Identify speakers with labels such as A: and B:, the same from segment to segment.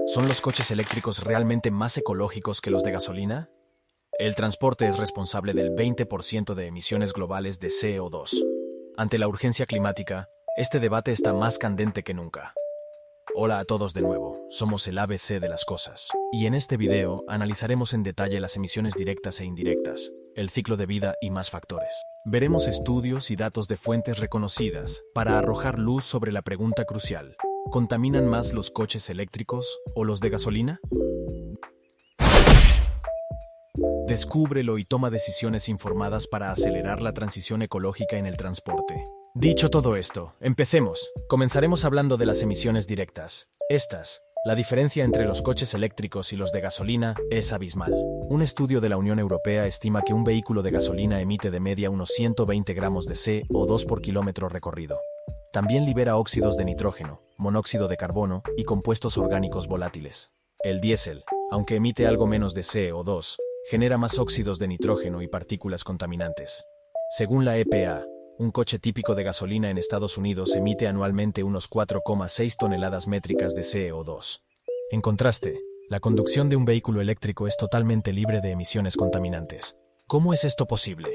A: ¿Son los coches eléctricos realmente más ecológicos que los de gasolina? El transporte es responsable del 20% de emisiones globales de CO2. Ante la urgencia climática, este debate está más candente que nunca. Hola a todos de nuevo, somos el ABC de las cosas. Y en este video analizaremos en detalle las emisiones directas e indirectas, el ciclo de vida y más factores. Veremos estudios y datos de fuentes reconocidas para arrojar luz sobre la pregunta crucial: ¿contaminan más los coches eléctricos o los de gasolina? Descúbrelo y toma decisiones informadas para acelerar la transición ecológica en el transporte. Dicho todo esto, empecemos. Comenzaremos hablando de las emisiones directas. La diferencia entre los coches eléctricos y los de gasolina es abismal. Un estudio de la Unión Europea estima que un vehículo de gasolina emite de media unos 120 gramos de CO2 por kilómetro recorrido. También libera óxidos de nitrógeno, monóxido de carbono y compuestos orgánicos volátiles. El diésel, aunque emite algo menos de CO2, genera más óxidos de nitrógeno y partículas contaminantes. Según la EPA, un coche típico de gasolina en Estados Unidos emite anualmente unos 4,6 toneladas métricas de CO2. En contraste, la conducción de un vehículo eléctrico es totalmente libre de emisiones contaminantes. ¿Cómo es esto posible?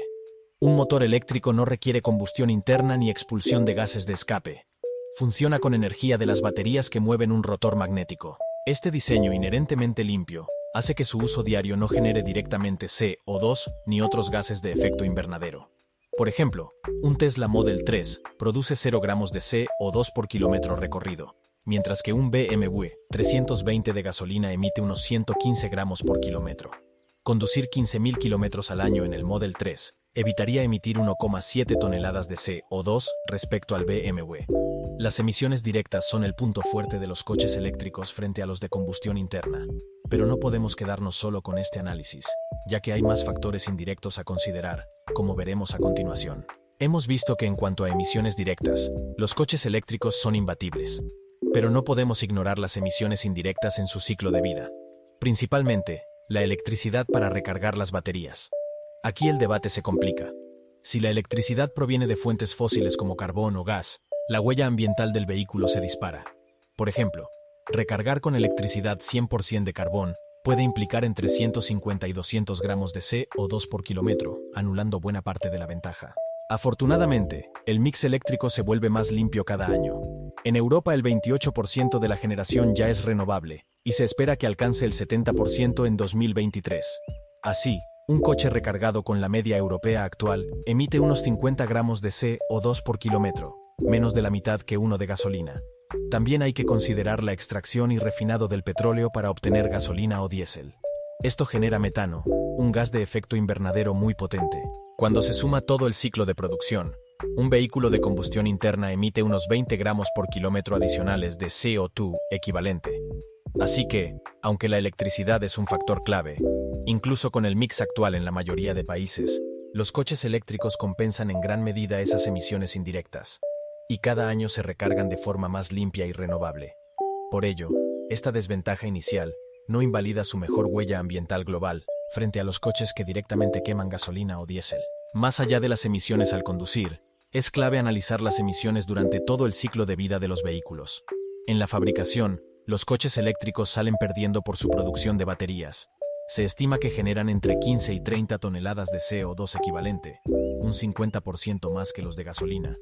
A: Un motor eléctrico no requiere combustión interna ni expulsión de gases de escape. Funciona con energía de las baterías que mueven un rotor magnético. Este diseño inherentemente limpio hace que su uso diario no genere directamente CO2 ni otros gases de efecto invernadero. Por ejemplo, un Tesla Model 3 produce 0 gramos de CO2 por kilómetro recorrido, mientras que un BMW 320 de gasolina emite unos 115 gramos por kilómetro. Conducir 15.000 kilómetros al año en el Model 3 evitaría emitir 1,7 toneladas de CO2 respecto al BMW. Las emisiones directas son el punto fuerte de los coches eléctricos frente a los de combustión interna, pero no podemos quedarnos solo con este análisis, ya que hay más factores indirectos a considerar, como veremos a continuación. Hemos visto que en cuanto a emisiones directas, los coches eléctricos son imbatibles, pero no podemos ignorar las emisiones indirectas en su ciclo de vida. Principalmente, la electricidad para recargar las baterías. Aquí el debate se complica. Si la electricidad proviene de fuentes fósiles como carbón o gas, la huella ambiental del vehículo se dispara. Por ejemplo, recargar con electricidad 100% de carbón puede implicar entre 150 y 200 gramos de CO2 por kilómetro, anulando buena parte de la ventaja. Afortunadamente, el mix eléctrico se vuelve más limpio cada año. En Europa el 28% de la generación ya es renovable, y se espera que alcance el 70% en 2023. Así, un coche recargado con la media europea actual emite unos 50 gramos de CO2 por kilómetro, menos de la mitad que uno de gasolina. También hay que considerar la extracción y refinado del petróleo para obtener gasolina o diésel. Esto genera metano, un gas de efecto invernadero muy potente. Cuando se suma todo el ciclo de producción, un vehículo de combustión interna emite unos 20 gramos por kilómetro adicionales de CO2 equivalente. Así que, aunque la electricidad es un factor clave, incluso con el mix actual en la mayoría de países, los coches eléctricos compensan en gran medida esas emisiones indirectas, y cada año se recargan de forma más limpia y renovable. Por ello, esta desventaja inicial no invalida su mejor huella ambiental global frente a los coches que directamente queman gasolina o diésel. Más allá de las emisiones al conducir, es clave analizar las emisiones durante todo el ciclo de vida de los vehículos. En la fabricación, los coches eléctricos salen perdiendo por su producción de baterías. Se estima que generan entre 15 y 30 toneladas de CO2 equivalente, un 50% más que los de gasolina.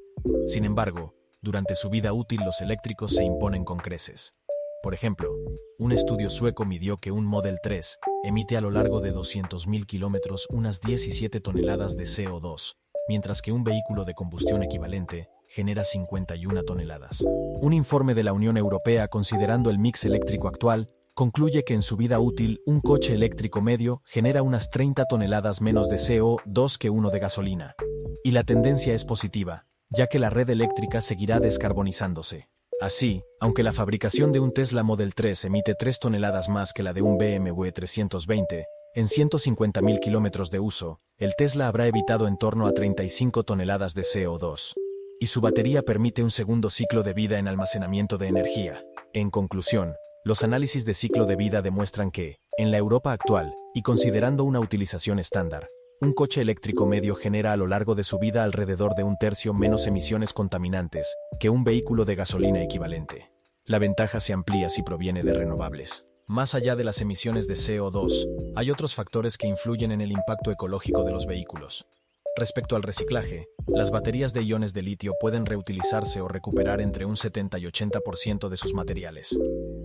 A: Sin embargo, durante su vida útil los eléctricos se imponen con creces. Por ejemplo, un estudio sueco midió que un Model 3 emite a lo largo de 200.000 kilómetros unas 17 toneladas de CO2, mientras que un vehículo de combustión equivalente genera 51 toneladas. Un informe de la Unión Europea, considerando el mix eléctrico actual, concluye que en su vida útil un coche eléctrico medio genera unas 30 toneladas menos de CO2 que uno de gasolina. Y la tendencia es positiva, ya que la red eléctrica seguirá descarbonizándose. Así, aunque la fabricación de un Tesla Model 3 emite 3 toneladas más que la de un BMW 320, en 150.000 kilómetros de uso, el Tesla habrá evitado en torno a 35 toneladas de CO2. Y su batería permite un segundo ciclo de vida en almacenamiento de energía. En conclusión, los análisis de ciclo de vida demuestran que, en la Europa actual, y considerando una utilización estándar, un coche eléctrico medio genera a lo largo de su vida alrededor de un tercio menos emisiones contaminantes que un vehículo de gasolina equivalente. la ventaja se amplía si proviene de renovables. Más allá de las emisiones de CO2, hay otros factores que influyen en el impacto ecológico de los vehículos. Respecto al reciclaje, las baterías de iones de litio pueden reutilizarse o recuperar entre un 70 y 80% de sus materiales.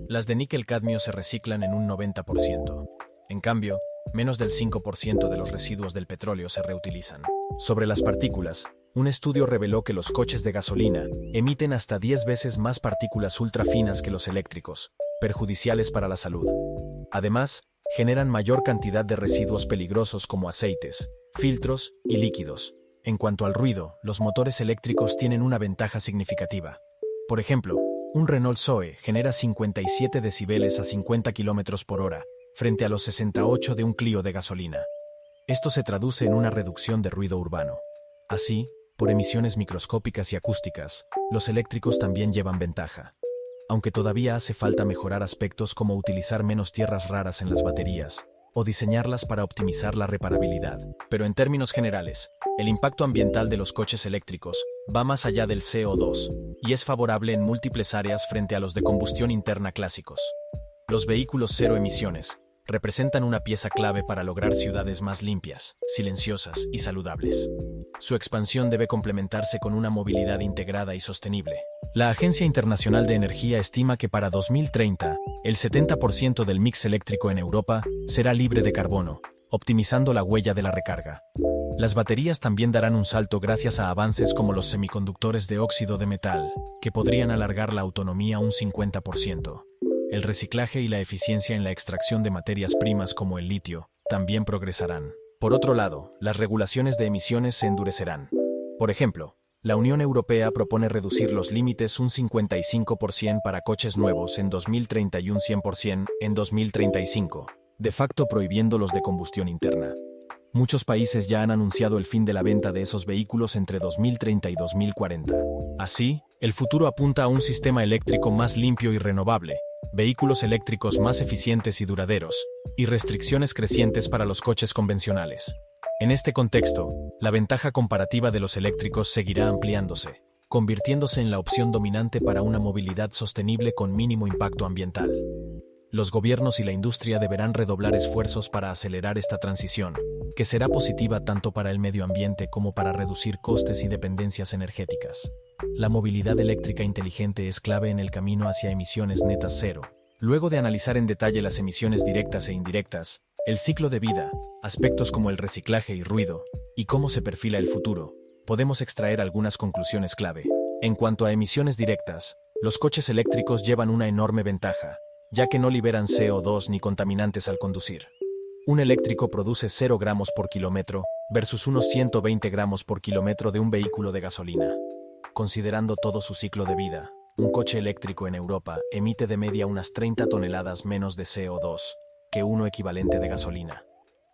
A: Las de níquel-cadmio se reciclan en un 90%. En cambio, menos del 5% de los residuos del petróleo se reutilizan. Sobre las partículas, un estudio reveló que los coches de gasolina emiten hasta 10 veces más partículas ultrafinas que los eléctricos, perjudiciales para la salud. Además, generan mayor cantidad de residuos peligrosos como aceites, filtros y líquidos. En cuanto al ruido, los motores eléctricos tienen una ventaja significativa. Por ejemplo, un Renault Zoe genera 57 decibeles a 50 km por hora, frente a los 68 de un Clio de gasolina. Esto se traduce en una reducción de ruido urbano. Así, por emisiones microscópicas y acústicas, los eléctricos también llevan ventaja. Aunque todavía hace falta mejorar aspectos como utilizar menos tierras raras en las baterías, o diseñarlas para optimizar la reparabilidad. Pero en términos generales, el impacto ambiental de los coches eléctricos va más allá del CO2, y es favorable en múltiples áreas frente a los de combustión interna clásicos. Los vehículos cero emisiones representan una pieza clave para lograr ciudades más limpias, silenciosas y saludables. Su expansión debe complementarse con una movilidad integrada y sostenible. La Agencia Internacional de Energía estima que para 2030, el 70% del mix eléctrico en Europa será libre de carbono, optimizando la huella de la recarga. Las baterías también darán un salto gracias a avances como los semiconductores de óxido de metal, que podrían alargar la autonomía un 50%. El reciclaje y la eficiencia en la extracción de materias primas como el litio también progresarán. Por otro lado, las regulaciones de emisiones se endurecerán. Por ejemplo, la Unión Europea propone reducir los límites un 55% para coches nuevos en 2030 y un 100% en 2035, de facto prohibiendo los de combustión interna. Muchos países ya han anunciado el fin de la venta de esos vehículos entre 2030 y 2040. Así, el futuro apunta a un sistema eléctrico más limpio y renovable, vehículos eléctricos más eficientes y duraderos, y restricciones crecientes para los coches convencionales. En este contexto, la ventaja comparativa de los eléctricos seguirá ampliándose, convirtiéndose en la opción dominante para una movilidad sostenible con mínimo impacto ambiental. Los gobiernos y la industria deberán redoblar esfuerzos para acelerar esta transición, que será positiva tanto para el medio ambiente como para reducir costes y dependencias energéticas. La movilidad eléctrica inteligente es clave en el camino hacia emisiones netas cero. Luego de analizar en detalle las emisiones directas e indirectas, el ciclo de vida, aspectos como el reciclaje y ruido, y cómo se perfila el futuro, podemos extraer algunas conclusiones clave. En cuanto a emisiones directas, los coches eléctricos llevan una enorme ventaja, ya que no liberan CO2 ni contaminantes al conducir. Un eléctrico produce 0 gramos por kilómetro versus unos 120 gramos por kilómetro de un vehículo de gasolina. Considerando todo su ciclo de vida, un coche eléctrico en Europa emite de media unas 30 toneladas menos de CO2 que uno equivalente de gasolina.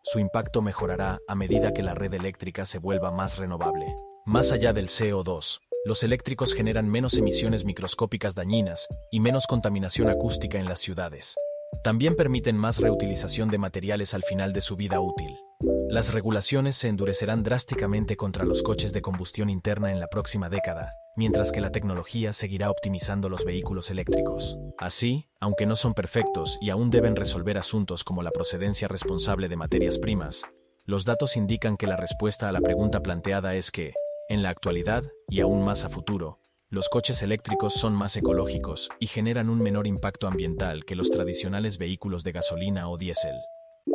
A: Su impacto mejorará a medida que la red eléctrica se vuelva más renovable. Más allá del CO2, los eléctricos generan menos emisiones microscópicas dañinas y menos contaminación acústica en las ciudades. También permiten más reutilización de materiales al final de su vida útil. Las regulaciones se endurecerán drásticamente contra los coches de combustión interna en la próxima década, mientras que la tecnología seguirá optimizando los vehículos eléctricos. Así, aunque no son perfectos y aún deben resolver asuntos como la procedencia responsable de materias primas, los datos indican que la respuesta a la pregunta planteada es que, en la actualidad, y aún más a futuro, los coches eléctricos son más ecológicos y generan un menor impacto ambiental que los tradicionales vehículos de gasolina o diésel.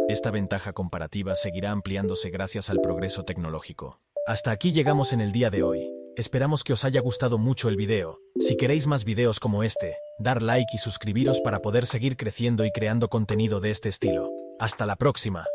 A: Esta ventaja comparativa seguirá ampliándose gracias al progreso tecnológico. Hasta aquí llegamos en el día de hoy. Esperamos que os haya gustado mucho el video. Si queréis más videos como este, dar like y suscribiros para poder seguir creciendo y creando contenido de este estilo. ¡Hasta la próxima!